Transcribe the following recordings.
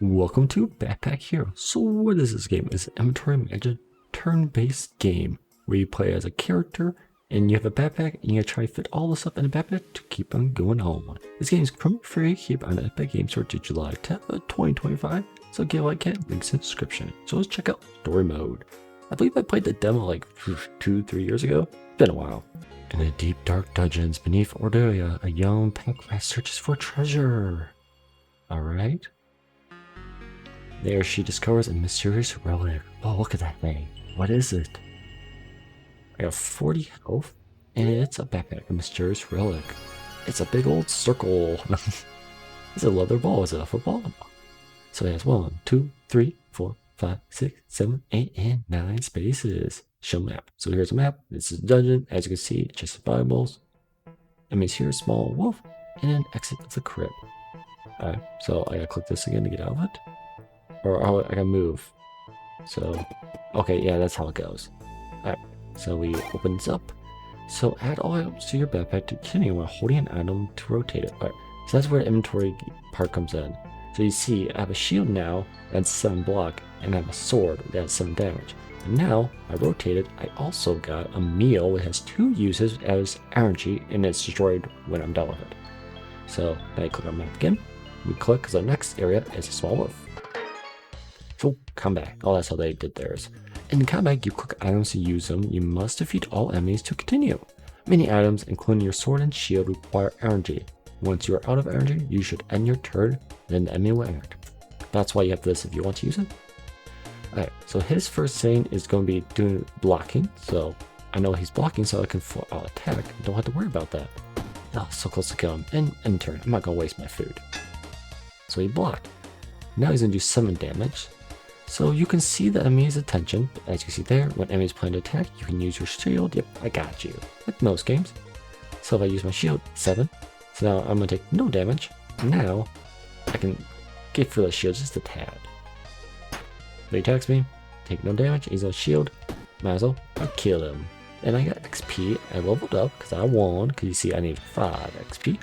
Welcome to Backpack Hero. So what is this game? It's an inventory management turn-based game where you play as a character and you have a backpack and you gotta try to fit all the stuff in a backpack to keep on going on. This game is currently free keep on the Epic Games Store to July 10th, 2025. So give a like it, links in the description. So let's check out story mode. I believe I played the demo like 2-3 years ago. It's been a while. In the deep dark dungeons beneath Ordelia, a young pack rat searches for treasure. Alright. There she discovers a mysterious relic. Oh, look at that thing. What is it? I got 40 health, and it's a backpack, a mysterious relic. It's a big old circle. It's a leather ball. Is it a football? So it has 1, 2, 3, 4, 5, 6, 7, 8, and 9 spaces. Show map. So here's a map. This is a dungeon. As you can see, just Bibles. Enemies here, small wolf, and an exit of the crypt. Alright, so I gotta click this again to get out of it. Or I gotta move. So, okay, yeah, that's how it goes. Alright, so we open this up. So add all items to your backpack to continue while holding an item to rotate it. Alright, so that's where the inventory part comes in. So you see, I have a shield now that's 7 block, and I have a sword that has 7 damage. And now, I rotated, I also got a meal that has 2 uses as energy, and it's destroyed when I'm done with it. So, now I click on map again. We click, because the next area is a small wolf. So, combat. Oh, that's how they did theirs. In combat, you click items to use them. You must defeat all enemies to continue. Many items, including your sword and shield, require energy. Once you are out of energy, you should end your turn, then the enemy will act. That's why you have this if you want to use it. Alright, so his first thing is going to be doing blocking. So, I know he's blocking, so I can I'll attack. I don't have to worry about that. Oh, so close to kill him. And end turn. I'm not going to waste my food. So he blocked. Now he's going to do 7 damage. So you can see the enemy's attention. As you can see there, when enemies plan to attack, you can use your shield. Yep, I got you. Like most games. So if I use my shield, 7. So now I'm going to take no damage. Now, I can get for the shield just a tad. So he attacks me, take no damage, he's on shield. Might as well kill him. And I got XP. I leveled up because I won. Because you see, I need 5 XP.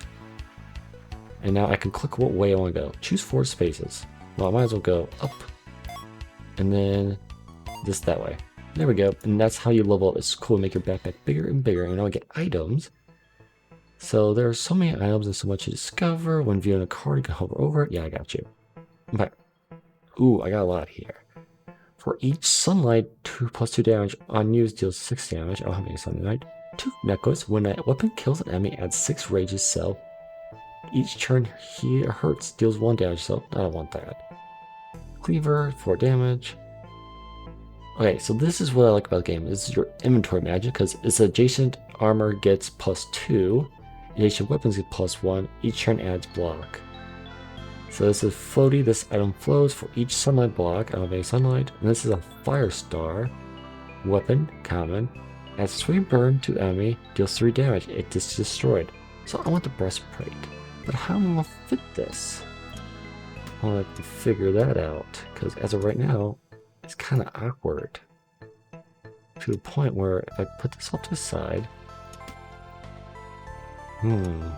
And now I can click what way I want to go. Choose 4 spaces. Well, I might as well go up. And then just that way. There we go. And that's how you level up. It's cool to make your backpack bigger and bigger. And now I get items. So there are so many items and so much to discover. When viewing a card, you can hover over it. Yeah, I got you. Okay. Ooh, I got a lot here. For each sunlight, 2+2 damage. Unused deals 6 damage. I don't have any sunlight. 2 necklace. When a weapon kills an enemy, adds 6 rages. So each turn he hurts deals 1 damage. So I don't want that. Cleaver, 4 damage. Okay, so this is what I like about the game. This is your inventory magic because it's adjacent armor gets +2, adjacent weapons get +1. Each turn adds block. So this is floaty. This item flows for each sunlight block. I don't have any sunlight. And this is a fire star weapon, common. Adds 3 burn to enemy, deals 3 damage. It is destroyed. So I want the breastplate, but how am I gonna fit this? I'll have to figure that out, because as of right now, it's kind of awkward. To the point where if I put this off to the side... Alright,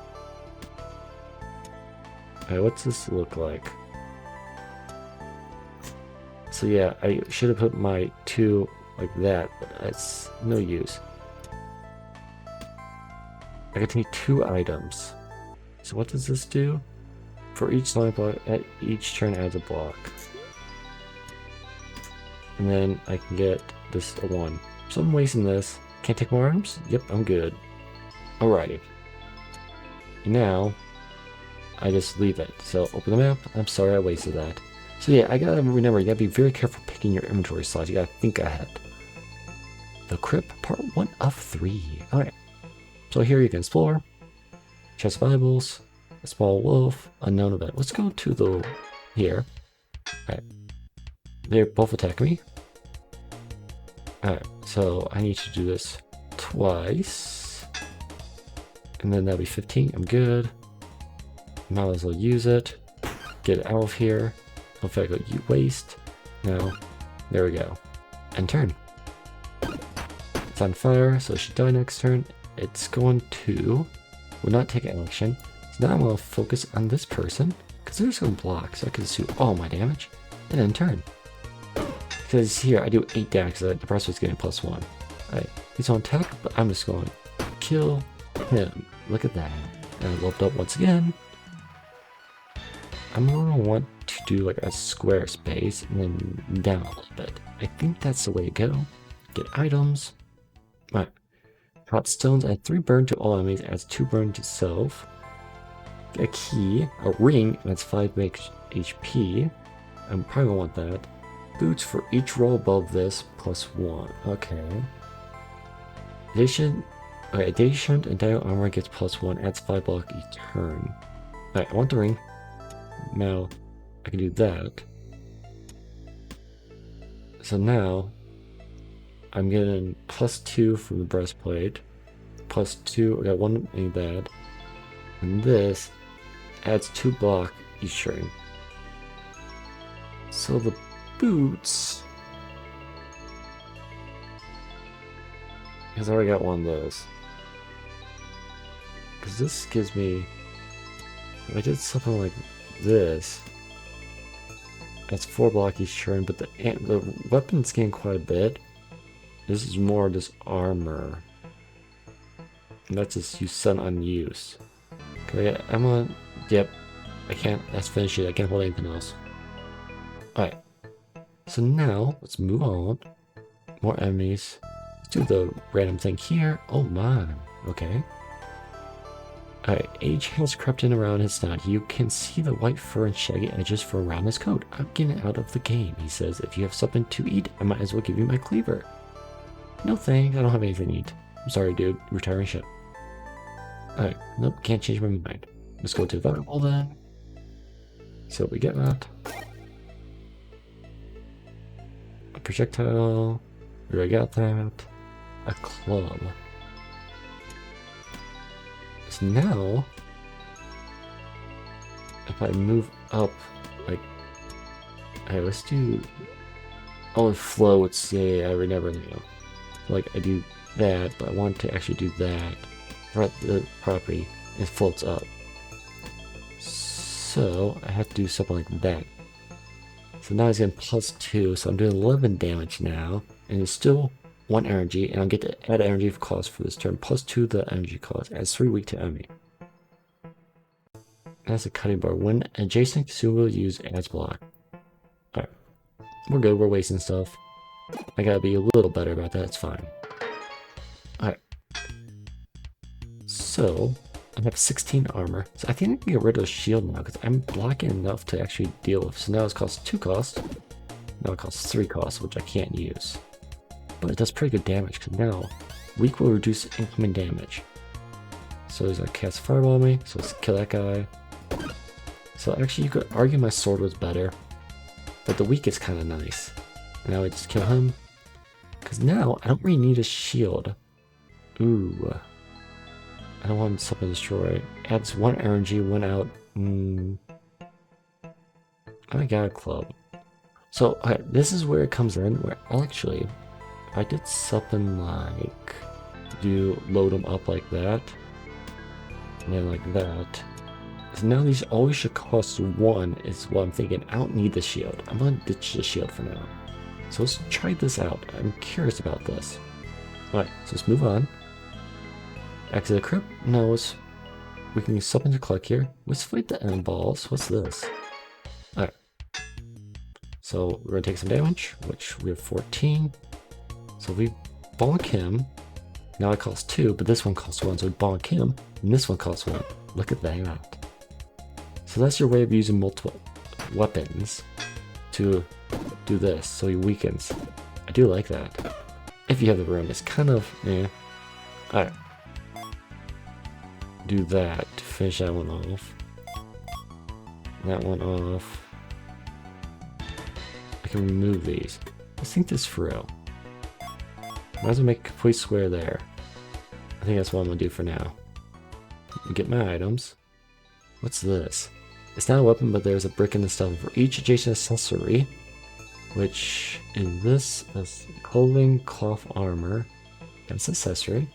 what's this look like? So yeah, I should have put my 2 like that, but it's no use. I get to need 2 items. So what does this do? For each line block, at each turn adds a block. And then I can get this a 1. So I'm wasting this. Can't take more items? Yep, I'm good. Alrighty. Now, I just leave it. So open the map. I'm sorry I wasted that. So yeah, I gotta remember, you gotta be very careful picking your inventory slots. You gotta think ahead. The Crypt, part 1 of 3. Alright. So here you can explore. Chest Bibles. A small wolf, unknown event. Let's go to the here. Alright. They both attack me. Alright, so I need to do this twice. And then that'll be 15. I'm good. Might as well use it. Get it out of here. Hopefully I go waste. No. There we go. End turn. It's on fire, so it should die next turn. It's going to will not take action. So now I'm going to focus on this person. Because there's some blocks, so I can do all my damage and then turn. Because here I do 8 damage because the rest was getting +1. Alright, he's on attack, but I'm just going to kill him. Look at that. And I leveled up once again. I'm going to want to do like a square space and then down a little bit. I think that's the way to go. Get items. Alright. Hot stones, add 3 burn to all enemies, adds 2 burn to self. Get a key, a ring, adds 5 HP. I'm probably going to want that. Boots for each roll above this, +1. Okay. Addition and dial armor gets +1, adds 5 block each turn. Alright, I want the ring. Now, I can do that. So now, I'm getting +2 from the breastplate. +2, I got 1 in that. And this adds 2 block each turn. So the boots... Because I already got one of those. Because this gives me... If I did something like this, that's 4 block each turn, but the weapon's getting quite a bit. This is more just armor. And that's just you set on use. Okay, I'm on... Yep. I can't... That's finished it. I can't hold anything else. Alright. So now, let's move on. More enemies. Let's do the random thing here. Oh my. Okay. Alright, age has crept in around his snout. You can see the white fur and shaggy edges for around his coat. I'm getting out of the game, he says. If you have something to eat, I might as well give you my cleaver. No thanks, I don't have anything to eat. I'm sorry, dude. Retiring ship. Alright, nope, can't change my mind. Let's go to the valuable then. So we get that. A projectile. We already got that. A club. So now, if I move up, like, alright, let's do, oh, flow would say I would never know. Like, I do that, but I want to actually do that. Right, the property, it floats up. So, I have to do something like that. So now he's getting +2, so I'm doing 11 damage now, and it's still 1 energy, and I'll get to add energy cost for this turn, +2 the energy cost, adds 3 weak to enemy. That's a cutting bar. When adjacent consumable use adds block. Alright. We're good, we're wasting stuff. I gotta be a little better about that, it's fine. Alright. So, I have 16 armor. So I think I can get rid of the shield now, because I'm blocking enough to actually deal with. So now it costs 2 costs. Now it costs 3 costs, which I can't use. But it does pretty good damage, because now weak will reduce incoming damage. So there's a cast fireball on me, so let's kill that guy. So actually you could argue my sword was better, but the weak is kind of nice. Now I just kill him, because now I don't really need a shield. Ooh. I don't want something to destroy. Adds 1 energy, 1 out. I got a club. So okay, this is where it comes in, where actually, if I did something like load them up like that, and then like that. So now these always should cost 1 is what I'm thinking. I don't need the shield. I'm gonna ditch the shield for now. So let's try this out. I'm curious about this. Alright, so let's move on. Exit the crypt. No, we can use something to collect here. Let's fight the end balls. What's this? Alright. So we're gonna take some damage, which we have 14. So we bonk him. Now it costs 2, but this one costs 1, so we bonk him, and this one costs 1. Look at that. So that's your way of using multiple weapons to do this, so he weakens. I do like that. If you have the room, it's kind of, Alright. Do that to finish that one off. That one off. I can remove these. Let's think this through. Might as well make a complete square there. I think that's what I'm gonna do for now. Get my items. What's this? It's not a weapon, but there's a brick in the stuff for each adjacent accessory, which in this is clothing, cloth, armor. That's accessory.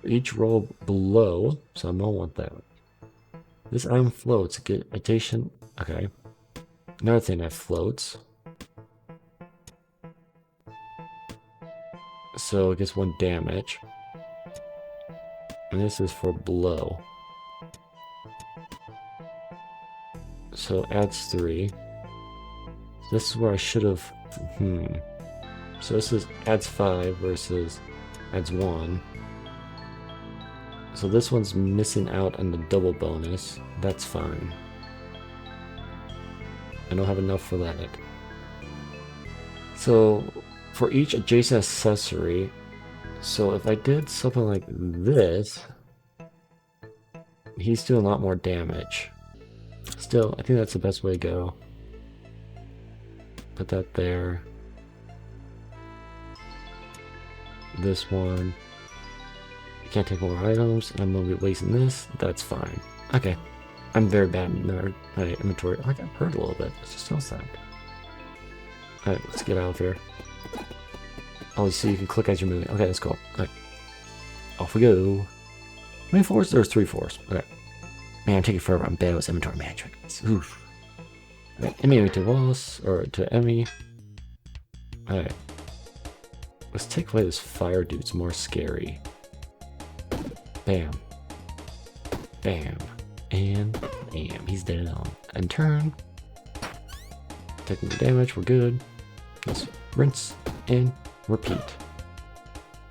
each row below, so I don't want that. This item floats, get adjacent. Okay. Another thing that floats. So it gets 1 damage. And this is for below. So adds 3. This is where I should have. So this is adds 5 versus adds 1. So this one's missing out on the double bonus. That's fine. I don't have enough for that. So for each adjacent accessory, so if I did something like this, he's doing a lot more damage. Still, I think that's the best way to go. Put that there. This one. You can't take more items. I'm gonna be wasting this. That's fine. Okay. I'm very bad in my inventory. I got hurt a little bit. It's just so sad. Alright, let's get out of here. Oh, so you can click as you're moving. Okay, let's go. Alright. Off we go. How many floors? There's 3 floors. Okay. Man, I'm taking forever. I'm bad with inventory management. Oof. Alright, enemy to walls, or to enemy. Alright. Let's take away this fire dude. It's more scary. Bam. Bam. And bam. He's down. And turn. Taking the damage. We're good. Let's rinse and repeat.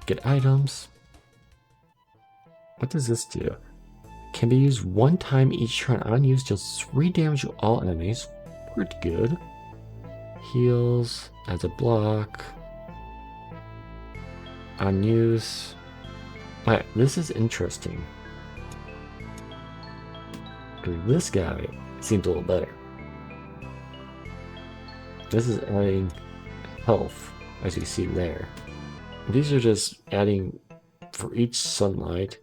Get items. What does this do? Can be used 1 time each turn. Unused deals 3 damage to all enemies. Pretty good. Heals. Adds a block. Unused. Alright, this is interesting. This guy seems a little better. This is adding health, as you see there. These are just adding for each sunlight.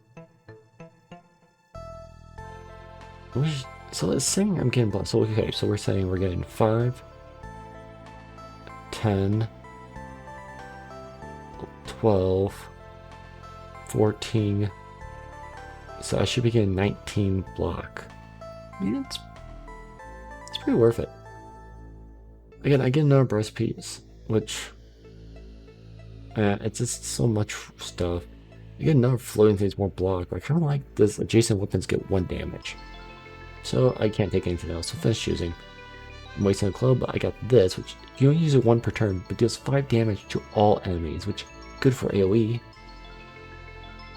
So let's say I'm getting blood. So okay, so we're saying we're getting 5, 10, 12, 14. So I should be getting 19 block. I mean, it's pretty worth it. Again, I get another breast piece, which it's just so much stuff. I get another floating things, more block. I kind of like this adjacent weapons get 1 damage. So I can't take anything else. So finish using. I'm wasting a club, but I got this, which you only use it 1 per turn, but deals 5 damage to all enemies, which is good for AoE.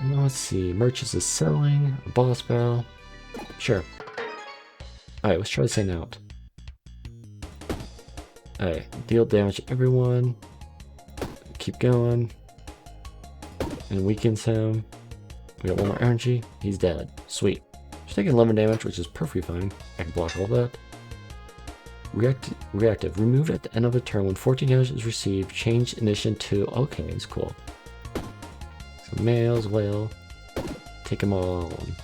Now let's see. Merchants is selling. A boss battle. Sure. Alright, let's try this thing out. Alright, deal damage to everyone. Keep going. And weakens him. We got 1 more energy. He's dead. Sweet. He's taking 11 damage, which is perfectly fine. I can block all that. Reactive. Removed at the end of a turn when 14 damage is received. Change initiative to. Okay, it's cool. So males, whale. Take them all on.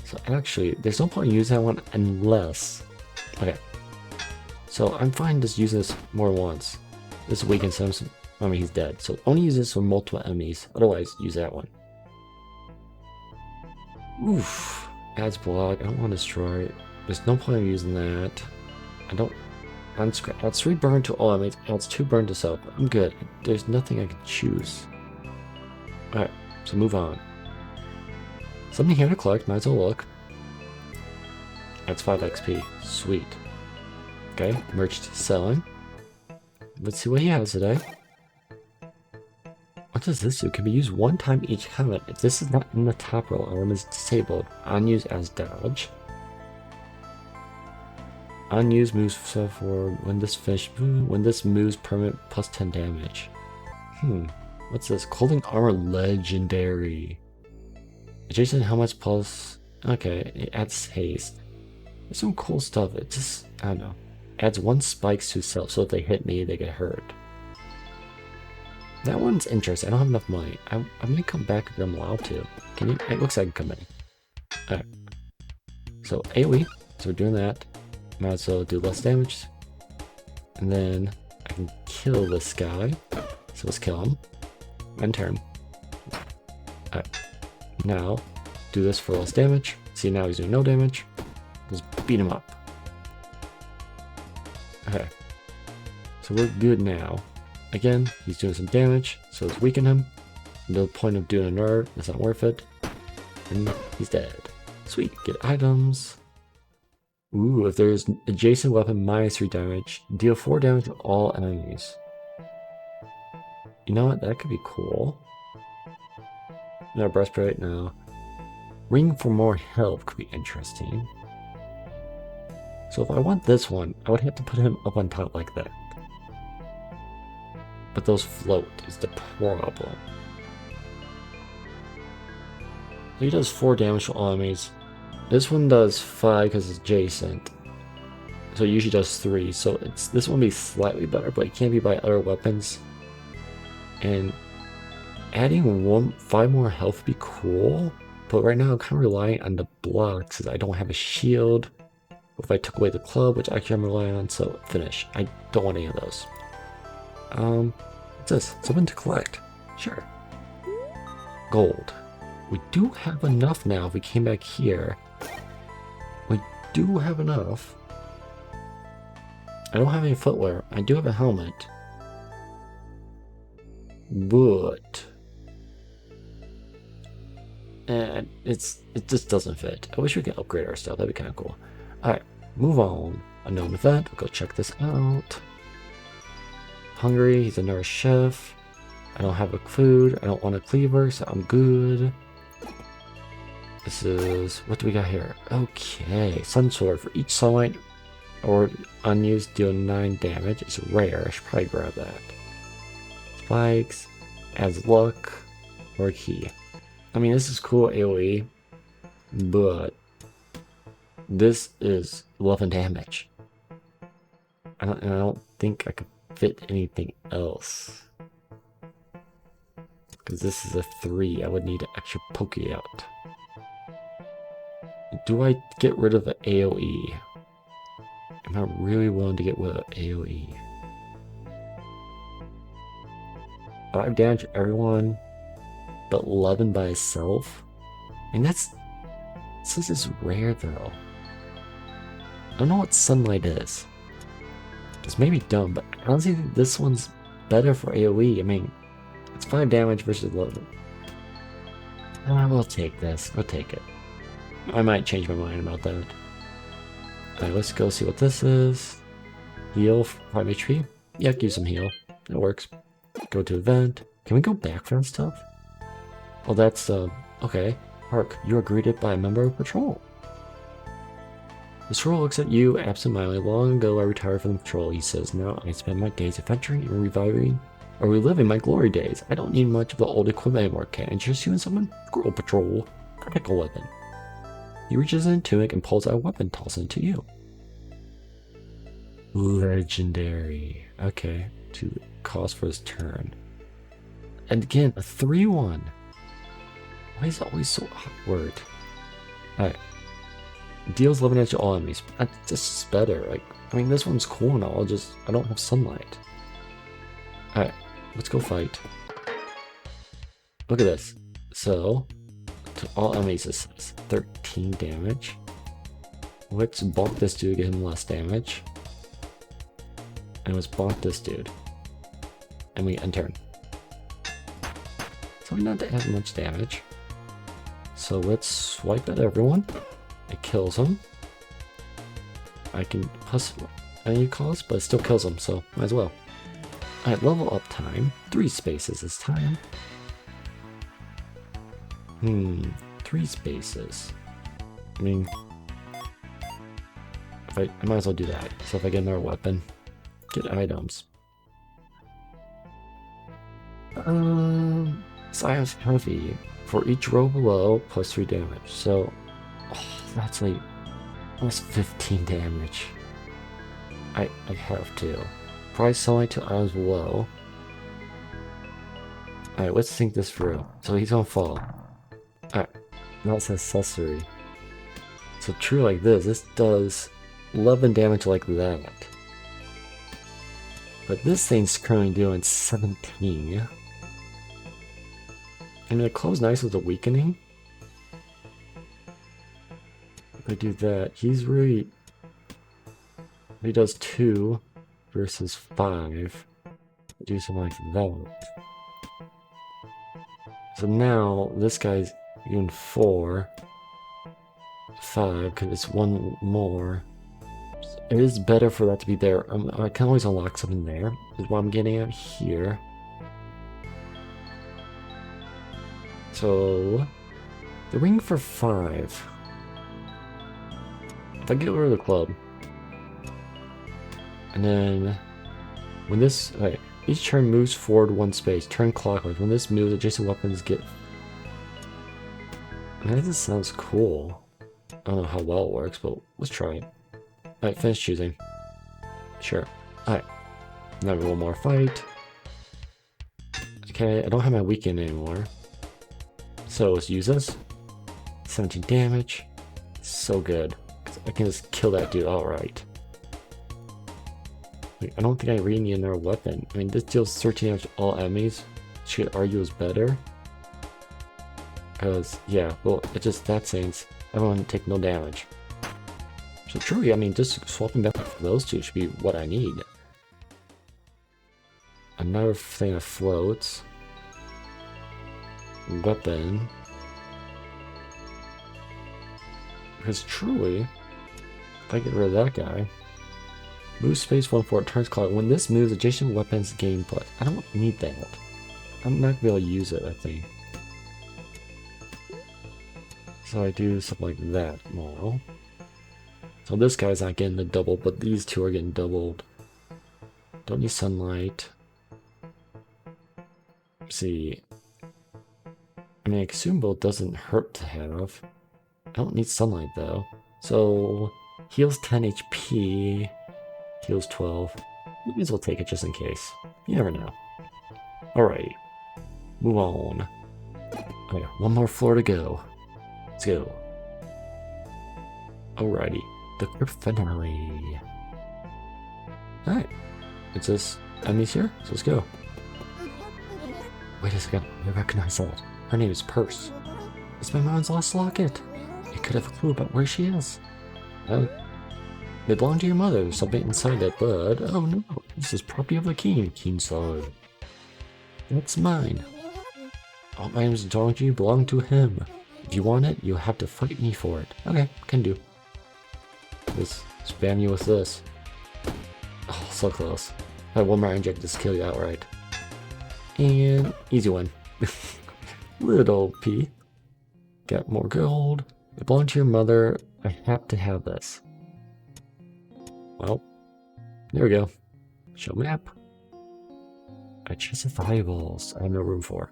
So actually, there's no point in using that one unless. Okay. So I'm fine just using this more than once. This weakens him. I mean, he's dead. So only use this for multiple enemies. Otherwise, use that one. Oof. Adds block. I don't want to destroy it. There's no point in using that. I don't. Unscrap. Adds 3 burn to all enemies. Adds 2 burn to self. I'm good. There's nothing I can choose. Alright. So move on. Something here to collect. Might as well look. Adds 5 XP. Sweet. Okay. Merged selling. Let's see what he has today. What does this do? Can be used 1 time each comment. If this is not in the top row, item is disabled. Unused as dodge. Unused moves forward when this moves permanent plus 10 damage. What's this? Clothing armor legendary. Adjacent helmets plus. Okay, it adds haste. There's some cool stuff. It just, I don't know. Adds 1 spikes to self, so if they hit me, they get hurt. That one's interesting. I don't have enough money. I may come back if I'm allowed to. Can you? It looks like I can come in. Alright. So AoE. So we're doing that. Might as well do less damage. And then I can kill this guy. So let's kill him. End turn. Alright. Now, do this for less damage. See, now he's doing no damage. Just beat him up. Okay. So we're good now. Again, he's doing some damage, so let's weaken him. No point of doing another, it's not worth it. And he's dead. Sweet, get items. Ooh, if there's adjacent weapon, -3 damage. Deal 4 damage to all enemies. You know what, that could be cool. No, breastplate, no. Ring for more health could be interesting. So if I want this one, I would have to put him up on top like that. But those float is the problem. So he does 4 damage to all enemies. This one does 5 because it's adjacent. So it usually does 3. So this one will be slightly better, but it can't be by other weapons. And adding 5 more health would be cool. But right now I'm kind of relying on the blocks because I don't have a shield. If I took away the club, which actually I'm relying on, so finish. I don't want any of those. What's this? Something to collect. Sure. Gold. We do have enough now if we came back here. We do have enough. I don't have any footwear. I do have a helmet. But it just doesn't fit. I wish we could upgrade our stuff. That'd be kind of cool. Alright, move on. Unknown event. We'll go check this out. Hungry. He's another chef. I don't have a food. I don't want a cleaver, so I'm good. This is... what do we got here? Okay. Sun Sword. For each sunlight or unused, deal 9 damage. It's rare. I should probably grab that. Spikes. Adds luck. Or key. I mean, this is cool AoE. But... this is 11 damage. I don't think I could fit anything else. Because this is a 3. I would need an extra poke out. Do I get rid of the AoE? Am I really willing to get rid of AoE? 5 damage to everyone, but 11 by itself? And that's... this is rare though. I don't know what sunlight is. It's maybe dumb, but honestly this one's better for AoE. I mean, it's 5 damage versus 11. We'll take this. We'll take it. I might change my mind about that. Alright, let's go see what this is. Heal 5 HP. Yeah, give some heal. It works. Go to event. Can we go back for that stuff? Oh, that's, okay. Hark, you are greeted by a member of patrol. The patrol looks at you absentmindedly. Long ago I retired from the patrol, he says. Now I spend my days adventuring and reviving or reliving my glory days. I don't need much of the old equipment anymore. Can I interest you in someone? Squirrel patrol. Pick a weapon. He reaches in tunic and pulls out a weapon, tosses it to you. Legendary. Okay. To cost for his turn. And again, a 3-1. Why is it always so awkward? Alright. Deals 11 damage to all enemies. This is better. Like, I mean, this one's cool and all. I don't have sunlight. Alright, let's go fight. Look at this. So, to all enemies, this is 13 damage. Let's bonk this dude, get him less damage. And let's bonk this dude. And we end turn. So not as much damage. So let's swipe at everyone. It kills him. I can plus any cost, but it still kills him, so might as well. Alright, level up time. 3 spaces this time. 3 spaces. I mean, if I might as well do that. So if I get another weapon, get items. Science heavy. For each row below, plus 3 damage. So, that's like almost 15 damage. I have to. Price sunlight to items below. Alright, let's think this through. So he's gonna fall. Alright, now it says accessory. So true like this does 11 damage like that. But this thing's currently doing 17. And it closed nice with the weakening. If I do that, he's really... He does 2 versus 5. Do something like that. So now this guy's doing 4, 5, because it's 1 more. It is better for that to be there. I can always unlock something there, is what I'm getting at here. So, the ring for 5. If I get rid of the club, and then when this, okay, each turn moves forward 1 space, turn clockwise. When this moves, adjacent weapons get. I mean, this sounds cool. I don't know how well it works, but let's try it. Alright, finish choosing. Sure. Alright. Now one more fight. Okay, I don't have my weekend anymore. So let's use this. 17 damage. So good. I can just kill that dude outright. I don't think I really need another weapon. I mean, this deals 13 damage to all enemies. Should argue is better. Because, yeah, well, it's just that sense. Everyone take no damage. So truly, I mean, just swapping back for those two should be what I need. Another thing that floats. Weapon. Because truly, if I get rid of that guy, move space 1 for it, turns clock. When this moves, adjacent weapons gain plus. I don't need that. I'm not gonna be able to use it, I think. So I do something like that tomorrow. So this guy's not getting the double, but these two are getting doubled. Don't need sunlight. Let's see. I mean, Exumbo doesn't hurt to have. I don't need sunlight though. So heals 10 HP. Heals 12. Maybe as well take it just in case. You never know. Alright. Move on. Okay, one more floor to go. Let's go. Alrighty. The crypt finale. Alright. It's this enemies here, so let's go. Wait a second, I recognize that. Her name is Purse. It's my mom's lost locket. It could have a clue about where she is. They belong to your mother. There's something inside it, but oh no, this is property of the king. King saw it. That's mine. All items belong to you belong to him. If you want it, you'll have to fight me for it. Okay, can do. Let's spam you with this. Oh, so close. I had one more inject to kill you outright. And easy one. Little P. Got more gold. It belonged to your mother. I have to have this. Well, there we go. Show map. A chest of valuables I have no room for.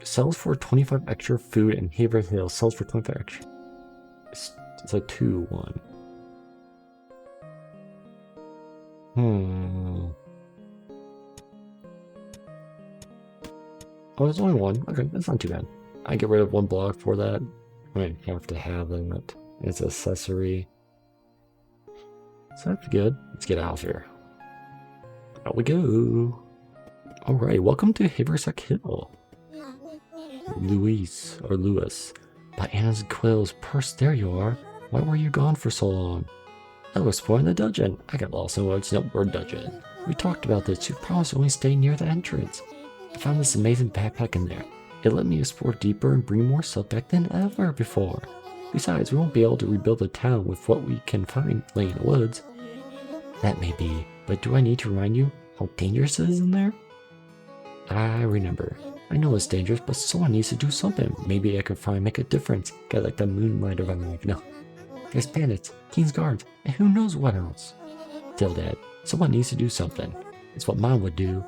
Sells for 25 extra food and Haver Hill sells for 25 extra. It's a 2-1. Oh, there's only one. Okay, that's not too bad. I get rid of 1 block for that. I might have to have that. It's an accessory. So that's good. Let's get out of here. Out we go. Alright, welcome to Haversack Hill. Louis. By Anna's Quill's Purse, there you are. Why were you gone for so long? I was exploring the dungeon. I got lost in what's word dungeon. We talked about this. You promised to only stay near the entrance. I found this amazing backpack in there. It let me explore deeper and bring more stuff back than ever before. Besides, we won't be able to rebuild the town with what we can find laying in the woods. That may be, but do I need to remind you how dangerous it is in there? I remember. I know it's dangerous, but someone needs to do something. Maybe I can make a difference. Get like the moonlight of my life. No. There's bandits, King's Guards, and who knows what else. Still, Dad, someone needs to do something. It's what Mom would do.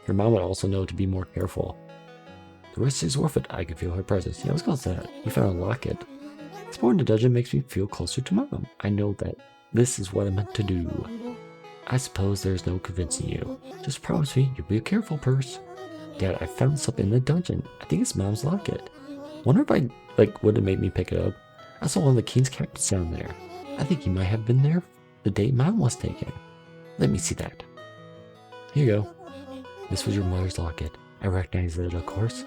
Your mom would also know to be more careful. The risk is worth it. I can feel her presence. Yeah, let's go with that. You found a locket. Exploring the dungeon makes me feel closer to Mom. I know that this is what I'm meant to do. I suppose there's no convincing you. Just promise me you'll be a careful Purse. Dad, I found something in the dungeon. I think it's Mom's locket. Wonder if I would have made me pick it up. I saw one of the King's captains down there. I think he might have been there the day Mom was taken. Let me see that. Here you go. This was your mother's locket. I recognize it, of course.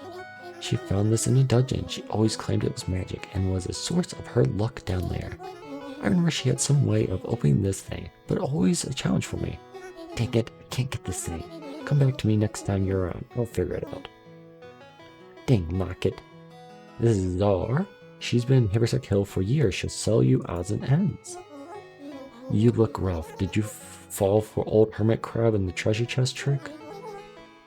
She found this in a dungeon. She always claimed it was magic and was a source of her luck down there. I remember she had some way of opening this thing, but always a challenge for me. Dang it, I can't get this thing. Come back to me next time you're around. I'll figure it out. Dang, mock it. This is Czar. She's been in Haversack Hill for years. She'll sell you odds and ends. You look rough. Did you fall for old hermit crab and the treasure chest trick?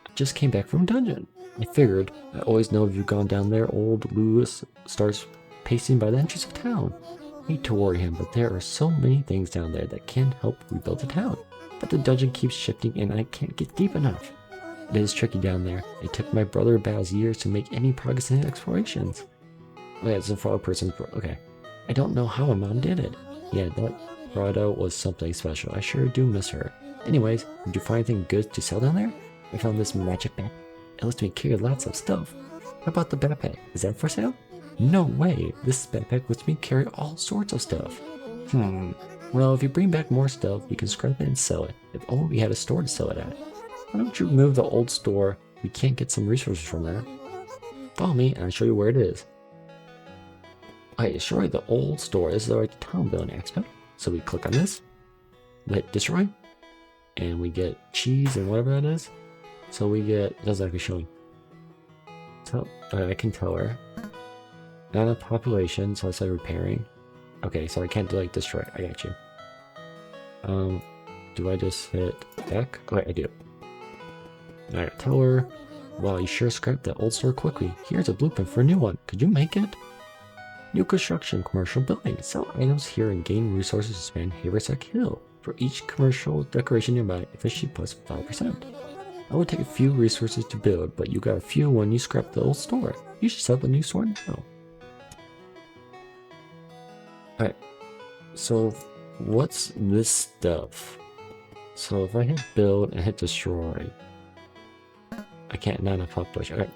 I just came back from a dungeon. I figured. I always know if you've gone down there, old Lewis starts pacing by the entrance of town. I hate to worry him, but there are so many things down there that can help rebuild the town. But the dungeon keeps shifting and I can't get deep enough. It is tricky down there. It took my brother Baz years to make any progress in explorations. Oh yeah, it's a frog person. Okay. I don't know how my mom did it. Yeah, that Prado was something special. I sure do miss her. Anyways, did you find anything good to sell down there? I found this magic backpack. It lets me carry lots of stuff. How about the backpack? Is that for sale? No way. This backpack lets me carry all sorts of stuff. Well, if you bring back more stuff, you can scrap it and sell it. If only we had a store to sell it at. Why don't you remove the old store? We can't get some resources from there. Follow me and I'll show you where it is. Okay, destroy the old store. This is our town building aspect. So we click on this, hit destroy, and we get cheese and whatever that is. So we get, it doesn't actually show me. So I can tell her. Not enough population, so I say repairing. Okay, so I can't do like destroy. I got you. Do I just hit back? Okay, I do. Alright, tell her. Wow, you sure scrapped that old store quickly. Here's a blueprint for a new one. Could you make it? New construction, commercial building. Sell items here and gain resources to span Haversack Hill. For each commercial decoration nearby, efficiency plus 5%. I would take a few resources to build, but you got a few when you scrap the old store. You should sell the new store now. Alright, so what's this stuff? So if I hit build and hit destroy, I can't, not enough population. Alright,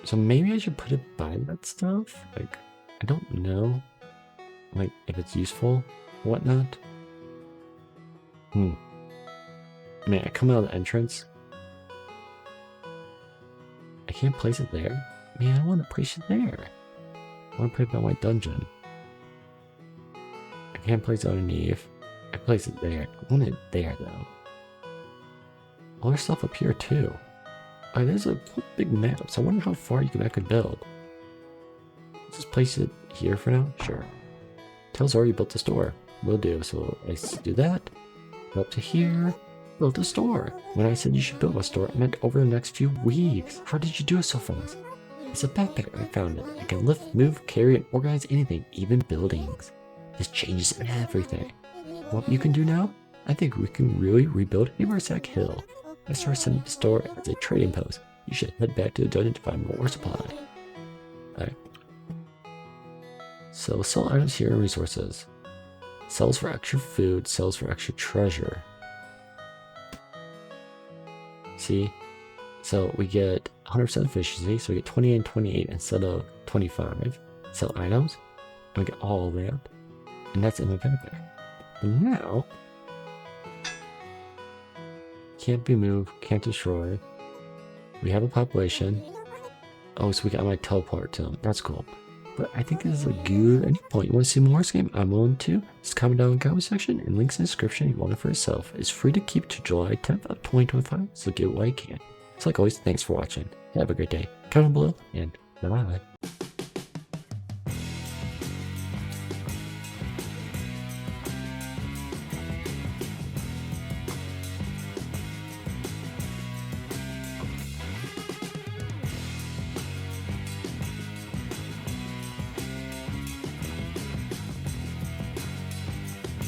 so maybe I should put it by that stuff? Like, I don't know, like, if it's useful, whatnot. Man, I come out of the entrance. I can't place it there. Man, I want to place it there. I want to put it by my dungeon. I can't place it underneath. I place it there. I want it there, though. All there's stuff up here, too. Oh, there's a big map, so I wonder how far you can actually build. Just place it here for now? Sure. Tells already built the store. Will do. So I do that. Go up to here. Build a store. When I said you should build a store, I meant over the next few weeks. How did you do it so fast? It's a backpack. I found it. I can lift, move, carry, and organize anything, even buildings. This changes everything. What you can do now? I think we can really rebuild Haversack Hill. I started setting the store as a trading post. You should head back to the dungeon to find more supply. Alright. So sell items here and resources. Sells for extra food, sells for extra treasure. See? So we get 100% efficiency, so we get 28 and 28 instead of 25. Sell items, and we get all that. And that's in my backpack. And now, can't be moved, can't destroy. We have a population. Oh, so we got my teleport to them. That's cool. But I think this is a good ending point. You want to see more of this game? I'm willing to. Just comment down in the comment section and links in the description. You want it for yourself. It's free to keep to July 10th of 2025, so get what you can. So like always, thanks for watching. Have a great day. Comment below and bye-bye.